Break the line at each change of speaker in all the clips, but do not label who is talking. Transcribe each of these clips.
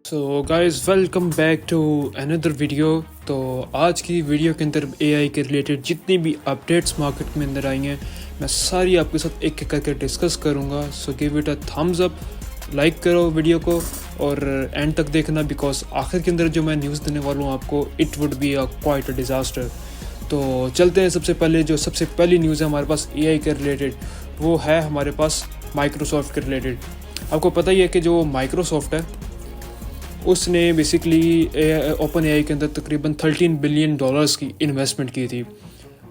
So guys welcome back to another video. तो आज की वीडियो के अंदर एआई के रिलेटेड जितनी भी अपडेट्स मार्केट में अंदर आई हैं मैं सारी आपके साथ एक एक करके डिस्कस करूंगा। सो give it a thumbs up, like करो वीडियो को और एंड तक देखना बिकॉज आखिर के अंदर जो मैं न्यूज़ देने वाला हूँ आपको it would be a quite a disaster. तो चलते हैं। सबसे पहली न्यूज़ है हमारे पास एआई के रिलेटेड, वो है हमारे पास माइक्रोसॉफ्ट के रिलेटेड। आपको पता ही है कि जो माइक्रोसॉफ्ट है उसने बेसिकली ओपन एआई के अंदर तकरीबन $13 बिलियन की इन्वेस्टमेंट की थी।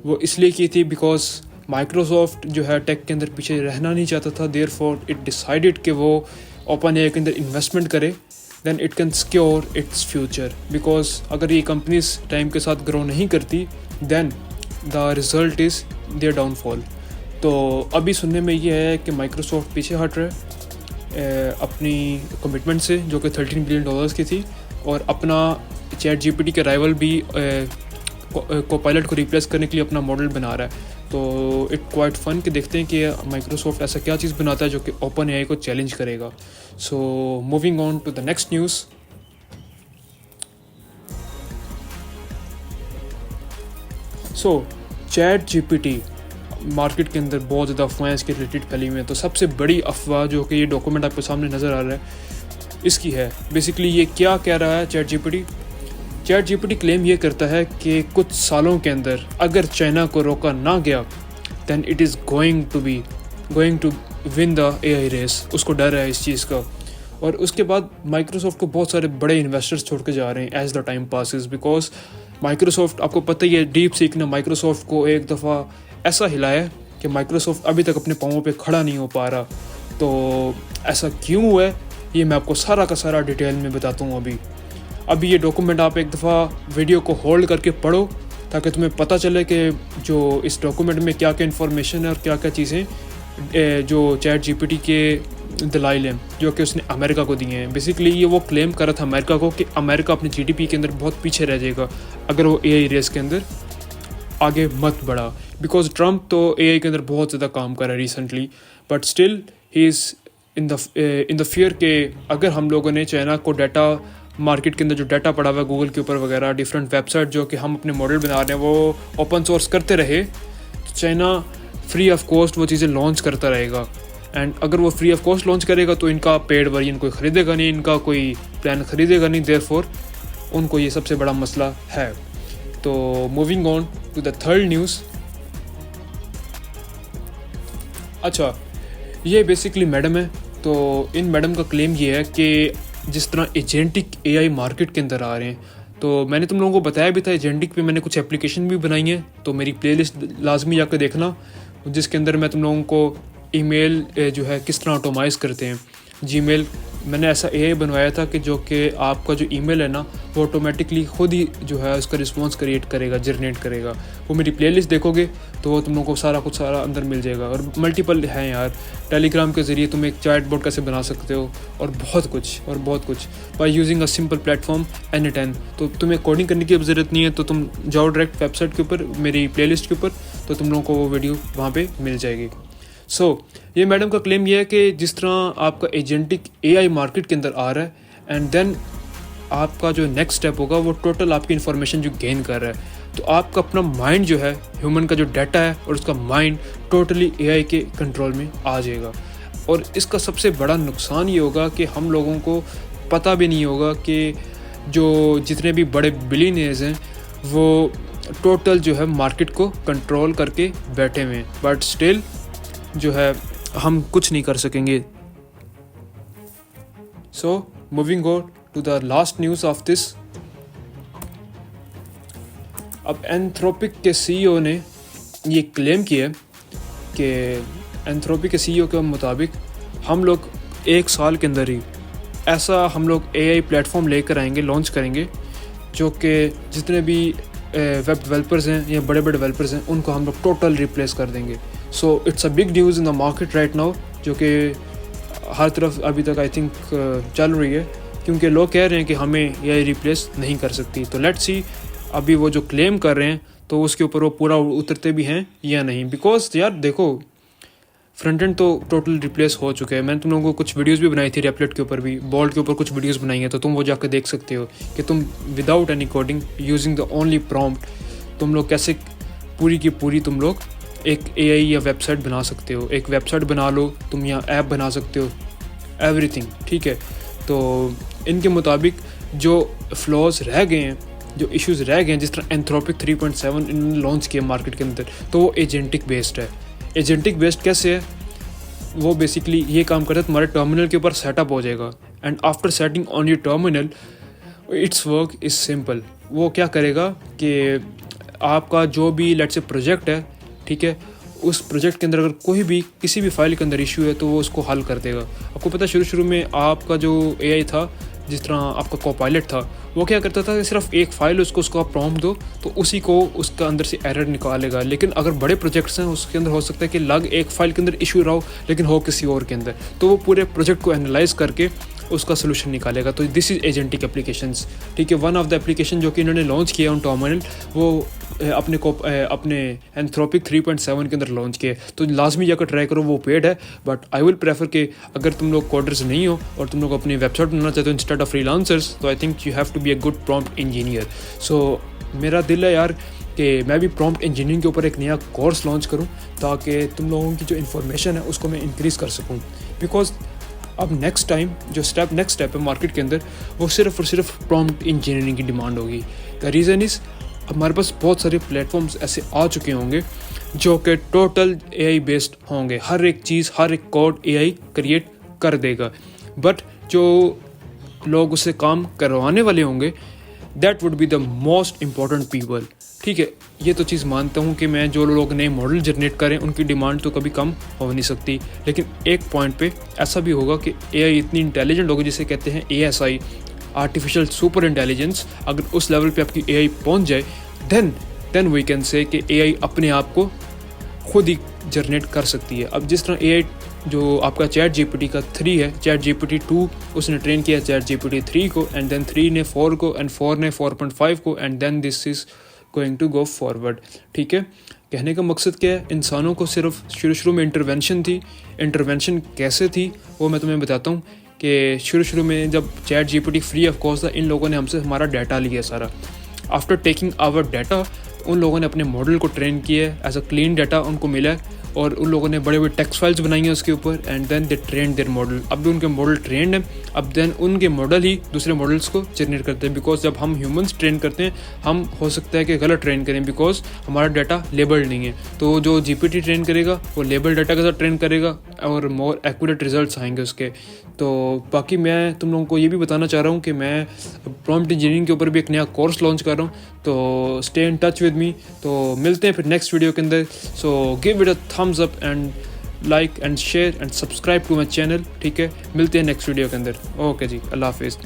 वो इसलिए की थी बिकॉज माइक्रोसॉफ्ट जो है टेक के अंदर पीछे रहना नहीं चाहता था। देयरफॉर इट डिसाइडेड कि वो ओपन एआई के अंदर इन्वेस्टमेंट करे, then it can secure its future. Because अगर ये कंपनीज टाइम के साथ ग्रो नहीं करती then the result is their downfall. तो अभी सुनने में ये है कि माइक्रोसॉफ्ट पीछे हट रहा है अपनी कमिटमेंट से जो कि $13 बिलियन की थी, और अपना चैट जीपीटी के राइवल भी कोपायलट को रिप्लेस करने के लिए अपना मॉडल बना रहा है। तो इट क्वाइट फन कि देखते हैं कि माइक्रोसॉफ्ट ऐसा क्या चीज़ बनाता है जो कि ओपन एआई को चैलेंज करेगा। So moving on to the next news. So ChatGPT market के अंदर बहुत ज़्यादा अफवाहें इसके रिलेटेड फैली हुई हैं। तो सबसे बड़ी अफवाह जो कि ये डॉक्यूमेंट आपके सामने नज़र आ रहा है इसकी है बेसिकली ये क्या कह रहा है चैट जीपीटी क्लेम ये करता है कि कुछ सालों के अंदर अगर चाइना को रोका ना गया then it is going to win the AI race. उसको डर है इस चीज़ का। और उसके बाद माइक्रोसॉफ्ट को बहुत सारे बड़े इन्वेस्टर्स छोड़ के जा रहे हैं as the time passes. Because Microsoft, आपको पता ही है, डीप सीक ने माइक्रोसॉफ्ट को एक दफ़ा ऐसा हिलाया है कि माइक्रोसॉफ्ट अभी तक अपने पाँवों पे खड़ा नहीं हो पा रहा। तो ऐसा क्यों हुआ है ये मैं आपको सारा का सारा डिटेल में बताता हूँ। अभी ये डॉक्यूमेंट आप एक दफ़ा वीडियो को होल्ड करके पढ़ो ताकि तुम्हें पता चले कि जो इस डॉक्यूमेंट में क्या क्या इन्फॉर्मेशन है और क्या क्या चीज़ें जो चैट जीपीटी के दलाइल हैं जो कि उसने अमेरिका को दिए हैं। बेसिकली ये वो क्लेम कर रहा था अमेरिका को कि अमेरिका अपने जीडीपी के अंदर बहुत पीछे रह जाएगा अगर वो एआई रेस के अंदर आगे मत बढ़ा। बिकॉज ट्रम्प तो एआई के अंदर बहुत ज़्यादा काम कर रहा है recently, but still he is in the fear के अगर हम लोगों ने चाइना को डाटा मार्केट के अंदर जो डाटा पड़ा हुआ है गूगल के ऊपर वगैरह डिफरेंट वेबसाइट जो कि हम अपने मॉडल बना रहे हैं वो ओपन सोर्स करते रहे तो चाइना फ्री ऑफ कॉस्ट वो चीज़ें लॉन्च करता रहेगा। एंड अगर वो फ्री ऑफ कॉस्ट लॉन्च करेगा तो इनका पेड वर्जन कोई ख़रीदेगा नहीं, इनका कोई प्लान ख़रीदेगा नहीं। देयरफॉर उनको ये सबसे बड़ा मसला है। तो moving on to the third news. अच्छा, ये बेसिकली मैडम है। तो इन मैडम का क्लेम ये है कि जिस तरह एजेंटिक एआई मार्केट के अंदर आ रहे हैं, तो मैंने तुम लोगों को बताया भी था एजेंटिक पे मैंने कुछ एप्लीकेशन भी बनाई हैं। तो मेरी प्लेलिस्ट लाजमी जाकर देखना जिसके अंदर मैं तुम लोगों को ईमेल जो है किस तरह ऑटोमाइज़ करते हैं। जीमेल मैंने ऐसा एआई बनवाया था कि जो कि आपका जो ईमेल है ना वो ऑटोमेटिकली खुद ही जो है उसका रिस्पॉन्स क्रिएट करेगा, जनरेट करेगा। वो मेरी प्लेलिस्ट देखोगे तो वो तुम लोगों को सारा अंदर मिल जाएगा। और मल्टीपल हैं यार, टेलीग्राम के ज़रिए तुम एक चैट बोर्ड कैसे बना सकते हो और बहुत कुछ by using a simple platform N10। तो तुम्हें कोडिंग करने की अब ज़रूरत नहीं है, तो तुम जाओ डायरेक्ट वेबसाइट के ऊपर मेरी प्लेलिस्ट के ऊपर, तो तुम लोगों को वो वीडियो वहाँ पर मिल जाएगी। सो ये मैडम का क्लेम ये है कि जिस तरह आपका एजेंटिक एआई मार्केट के अंदर आ रहा है एंड देन आपका जो नेक्स्ट स्टेप होगा वो टोटल आपकी इन्फॉर्मेशन जो गेन कर रहा है, तो आपका अपना माइंड जो है ह्यूमन का जो डाटा है और उसका माइंड टोटली एआई के कंट्रोल में आ जाएगा। और इसका सबसे बड़ा नुकसान ये होगा कि हम लोगों को पता भी नहीं होगा कि जो जितने भी बड़े बिलियनियर्स हैं वो टोटल जो है मार्केट को कंट्रोल करके बैठे हुए हैं, बट स्टिल जो है हम कुछ नहीं कर सकेंगे। So moving on to the last news of this. अब एंथ्रोपिक के सीईओ ने ये क्लेम किया कि एंथ्रोपिक के सीईओ के मुताबिक हम लोग एक साल के अंदर ही ऐसा हम लोग एआई प्लेटफॉर्म लेकर आएंगे, लॉन्च करेंगे जो कि जितने भी वेब डेवलपर्स हैं या बड़े बड़े डेवलपर्स हैं उनको हम लोग टोटल रिप्लेस कर देंगे। So it's a big news in the market right now जो कि हर तरफ अभी तक आई थिंक चल रही है, क्योंकि लोग कह रहे हैं कि हमें एआई रिप्लेस नहीं कर सकती। तो लेट्स सी अभी वो जो क्लेम कर रहे हैं तो उसके ऊपर वो पूरा उतरते भी हैं या नहीं। बिकॉज यार देखो, फ्रंट एंड तो टोटल रिप्लेस हो चुके हैं। मैंने तुम लोगों को कुछ वीडियोस भी बनाई थी, रेपलेट के ऊपर भी, बोल्ट के ऊपर कुछ वीडियोस बनाई हैं, तो तुम वो जाकर देख सकते हो कि तुम without any coding using the only prompt तुम लोग कैसे पूरी की पूरी तुम लोग एक AI या वेबसाइट बना सकते हो। एक वेबसाइट बना लो, तुम यहाँ ऐप बना सकते हो, एवरीथिंग, ठीक है। तो इनके मुताबिक जो फ्लॉज रह गए हैं, जो इश्यूज़ रह गए हैं, जिस तरह एंथ्रोपिक 3.7 इन्होंने लॉन्च किया मार्केट के अंदर, तो वो एजेंटिक बेस्ड है। एजेंटिक बेस्ड कैसे है? वो बेसिकली ये काम करता है, तुम्हारे टर्मिनल के ऊपर सेटअप हो जाएगा, and after setting on your terminal it's work is simple. वो क्या करेगा कि आपका जो भी लेट्स से प्रोजेक्ट है, ठीक है, उस प्रोजेक्ट के अंदर अगर कोई भी किसी भी फाइल के अंदर इशू है तो वो उसको हल कर देगा। आपको पता है शुरू में आपका जो AI था, जिस तरह आपका कोपायलट था, वो क्या करता था कि सिर्फ एक फ़ाइल उसको आप प्रॉम्प्ट दो तो उसी को उसका अंदर से एरर निकालेगा। लेकिन अगर बड़े प्रोजेक्ट्स हैं उसके अंदर हो सकता है कि लग एक फ़ाइल के अंदर इशू रहा हो लेकिन हो किसी और के अंदर, तो वो पूरे प्रोजेक्ट को एनालाइज करके उसका सोल्यूशन निकालेगा। तो दिस इज़ एजेंटिक एप्लीकेशंस, ठीक है। वन ऑफ द एप्लीकेशन जो कि इन्होंने लॉन्च किया ऑन टर्मिनल, वो अपने एंथ्रोपिक 3.7 के अंदर लॉन्च किया, तो लाजमी जाकर ट्राई करो। वो पेड है, बट आई विल प्रेफर कि अगर तुम लोग कोडर्स नहीं हो और तुम लोग अपनी वेबसाइट बनाना चाहते हो इंस्टेड ऑफ फ्रीलांसर्स, तो I think you have to be a good prompt engineer. So मेरा दिल है यार कि मैं भी प्रॉम्प्ट इंजीनियरिंग के ऊपर एक नया कोर्स लॉन्च करूं ताकि तुम लोगों की जो इन्फॉर्मेशन है उसको मैं इंक्रीज़ कर सकूं। बिकॉज अब नेक्स्ट स्टेप है मार्केट के अंदर, वो सिर्फ और सिर्फ प्रॉम्प्ट इंजीनियरिंग की डिमांड होगी। द रीज़न इज़ हमारे पास बहुत सारे प्लेटफॉर्म्स ऐसे आ चुके होंगे जो कि टोटल AI बेस्ड होंगे। हर एक चीज़, हर एक कोड AI क्रिएट कर देगा, बट जो लोग उससे काम करवाने वाले होंगे that would be the most important people, ठीक है। ये तो चीज़ मानता हूँ कि मैं जो लोग नए मॉडल जनरेट करें उनकी डिमांड तो कभी कम हो नहीं सकती, लेकिन एक पॉइंट पे ऐसा भी होगा कि AI इतनी इंटेलिजेंट होगी, जिसे कहते हैं ASI, आर्टिफिशियल सुपर इंटेलिजेंस। अगर उस लेवल पे आपकी AI पहुंच जाए देन वी कैन से कि AI अपने आप को खुद ही जनरेट कर सकती है। अब जिस तरह AI जो आपका ChatGPT का 3 है, ChatGPT 2 उसने ट्रेन किया ChatGPT 3 को, एंड देन 3 ने 4 को, एंड 4 ने 4.5 को, and then this is going to go forward, ठीक है। कहने का मकसद क्या है? इंसानों को सिर्फ शुरू में इंटरवेंशन थी। इंटरवेंशन कैसे थी वो मैं तुम्हें बताता हूँ कि शुरू में जब ChatGPT फ्री ऑफ कॉस्ट था, इन लोगों ने हमसे हमारा डाटा लिया सारा। आफ्टर टेकिंग आवर डाटा, उन लोगों ने अपने मॉडल को ट्रेन किया है, एज अ क्लीन डाटा उनको मिला है, और उन लोगों ने बड़े बड़े टेक्स्ट फाइल्स बनाई हैं उसके ऊपर, and then they train their model. अब भी उनके मॉडल ट्रेंड है, अब देन उनके मॉडल ही दूसरे मॉडल्स को जनरेट करते हैं। बिकॉज जब हम ह्यूमंस ट्रेन करते हैं, हम हो सकता है कि गलत ट्रेन करें, बिकॉज हमारा डाटा लेबल्ड नहीं है। तो जो GPT ट्रेन करेगा वो लेबल डाटा के साथ ट्रेन करेगा और मोर एक्यूरेट रिजल्ट्स आएंगे उसके। तो बाकी मैं तुम लोगों को ये भी बताना चाह रहा हूँ कि मैं प्रॉम्प्ट इंजीनियरिंग के ऊपर भी एक नया कोर्स लॉन्च कर रहा हूँ, तो stay in touch with me. तो मिलते हैं फिर नेक्स्ट वीडियो के अंदर। So give it a thumbs up and like and share and subscribe to my channel, ठीक है। मिलते हैं नेक्स्ट वीडियो के अंदर। ओके जी, अल्लाह हाफिज़।